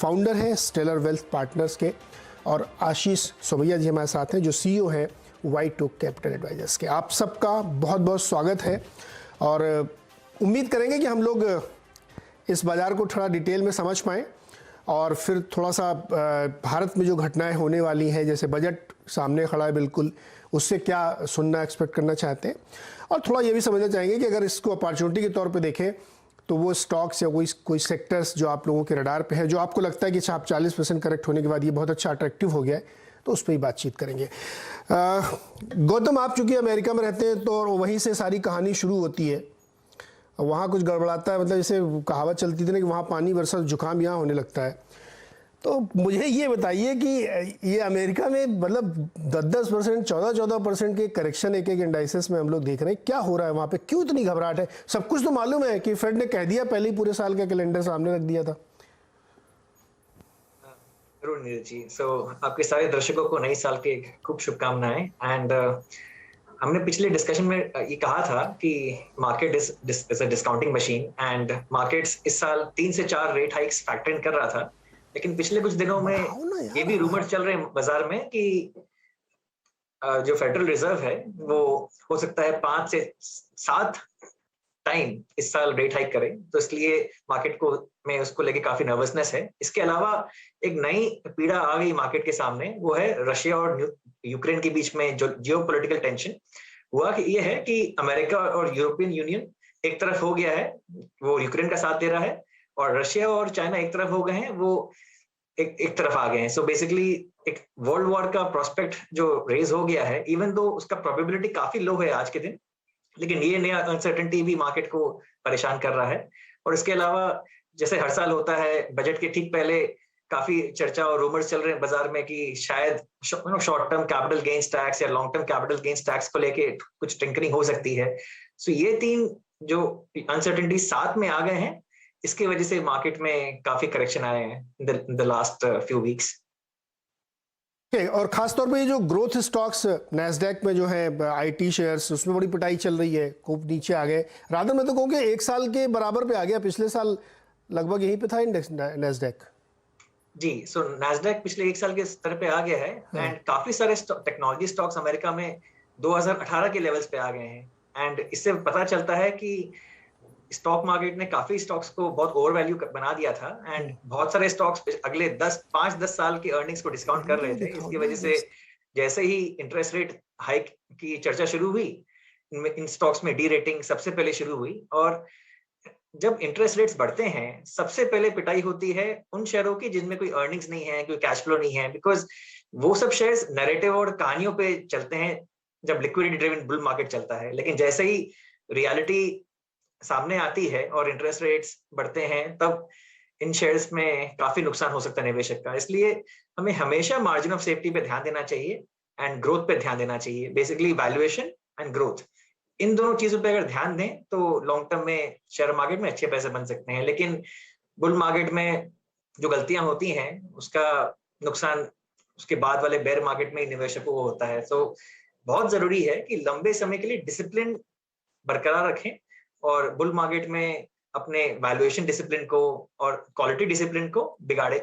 Founder हैं stellar wealth partners के, और आशीष सोमैया जी हमारे साथ हैं जो सीईओ हैं वाई2 कैपिटल एडवाइजर्स के। आप सबका बहुत बहुत स्वागत है और उम्मीद करेंगे कि हम लोग इस बाज़ार को थोड़ा डिटेल में समझ पाएँ और फिर थोड़ा सा भारत में जो घटनाएं होने वाली हैं, जैसे बजट सामने खड़ा है बिल्कुल, उससे क्या सुनना एक्सपेक्ट करना चाहते हैं, और थोड़ा ये भी समझना चाहेंगे कि अगर इसको अपॉर्चुनिटी के तौर पे देखें तो वो स्टॉक्स या कोई सेक्टर्स जो आप लोगों के रडार पे है, जो आपको लगता है कि आप 40% करेक्ट होने के बाद ये बहुत अच्छा अट्रैक्टिव हो गया है, तो उस पर ही बातचीत करेंगे। गौतम, आप चूंकि अमेरिका में रहते हैं तो वहीं से सारी कहानी शुरू होती है। वहाँ कुछ गड़बड़ाता है, मतलब जैसे कहावत चलती थी ना कि वहाँ पानी बरसा जुकाम यहाँ होने लगता है। तो मुझे ये बताइए कि ये अमेरिका में मतलब 10-10%, 14-14% के करेक्शन एक इंडाइसेस में हम लोग देख रहे हैं, क्या हो रहा है वहाँ पे? क्यों इतनी घबराहट है? सब कुछ तो मालूम है कि फेड ने कह दिया, पहले ही पूरे साल का कैलेंडर सामने रख दिया था। जरूर नीरज जी। आपके सारे दर्शकों को नए साल के खूब शुभकामनाएं। एंड हमने पिछले डिस्कशन में ये कहा था कि market is a discounting machine and markets इस साल 3 से 4 रेट हाइक्स फैक्टर इन कर रहा था। लेकिन पिछले कुछ दिनों में ये भी रूमर चल रहे हैं बाजार में कि जो फेडरल रिजर्व है वो हो सकता है 5 से 7 टाइम इस साल रेट हाइक करें, तो इसलिए मार्केट को में उसको लेके काफी नर्वसनेस है। इसके अलावा एक नई पीड़ा आ गई मार्केट के सामने, वो है रशिया और यूक्रेन के बीच में जो जियोपॉलिटिकल टेंशन हुआ। कि ये है कि अमेरिका और यूरोपियन यूनियन एक तरफ हो गया है, वो यूक्रेन का साथ दे रहा है, और रशिया और चाइना एक तरफ हो गए हैं, वो एक तरफ आ गए हैं। सो बेसिकली एक वर्ल्ड वॉर का प्रोस्पेक्ट जो रेज हो गया है, इवन दो उसका प्रोबेबिलिटी काफी लो है आज के दिन, लेकिन ये नया अनसर्टेनिटी भी मार्केट को परेशान कर रहा है। और इसके अलावा जैसे हर साल होता है, बजट के ठीक पहले काफी चर्चा और रूमर्स चल रहे हैं बाजार में कि शायद short term capital gains tax या long term capital gains tax को लेके कुछ टिंकरिंग हो सकती है। सो ये तीन जो अनसर्टेनिटी साथ में आ गए हैं, इसकी वजह से मार्केट में काफी करेक्शन आए हैं in the last few weeks. और खास तौर पे ये जो ग्रोथ स्टॉक्स नैस्डैक में जो है आईटी शेयर्स, उसमें बड़ी पिटाई चल रही है, खूब नीचे आ गए। रादर मैं तो कहूँ कि 1 साल के बराबर पे आ गया, पिछले साल लगभग यहीं पे था इंडेक्स नैस्डैक। जी, सो नैस्डैक पिछले 1 साल के स्तर पे आ गया है। एंड काफी सारे टेक्नोलॉजी स्टॉक्स अमेरिका में 2018 के लेवल्स पे आ गए हैं। एंड इससे पता चलता है कि स्टॉक मार्केट ने काफी स्टॉक्स को बहुत ओवर वैल्यू बना दिया था, एंड बहुत सारे स्टॉक्स अगले 5-10 साल की अर्निंग्स को डिस्काउंट कर रहे थे। इसकी वजह से जैसे ही इंटरेस्ट रेट हाइक की चर्चा शुरू हुई, इन स्टॉक्स में डी रेटिंग सबसे पहले शुरू हुई। और जब इंटरेस्ट रेट्स बढ़ते हैं, सबसे पहले पिटाई होती है उन शेयरों की जिनमें कोई अर्निंग्स नहीं है, कोई कैश फ्लो नहीं है, बिकॉज वो सब शेयर्स नैरेटिव और कहानियों पे चलते हैं जब लिक्विडिटी ड्रिवन बुल मार्केट चलता है। लेकिन जैसे ही रियलिटी सामने आती है और इंटरेस्ट रेट्स बढ़ते हैं, तब इन शेयर्स में काफी नुकसान हो सकता है निवेशक का। इसलिए हमें हमेशा मार्जिन ऑफ सेफ्टी पे ध्यान देना चाहिए एंड ग्रोथ पे ध्यान देना चाहिए। बेसिकली वैल्यूएशन एंड ग्रोथ, इन दोनों चीजों पे अगर ध्यान दें तो लॉन्ग टर्म में शेयर मार्केट में अच्छे पैसे बन सकते हैं। लेकिन बुल मार्केट में जो गलतियां होती हैं, उसका नुकसान उसके बाद वाले बेयर मार्केट में निवेशकों को होता है। तो बहुत जरूरी है कि लंबे समय के लिए डिसिप्लिन बरकरार रखें और बुल मार्केट में अपने वैल्यूएशन डिसिप्लिन को और क्वालिटी डिसिप्लिन को बिगाड़े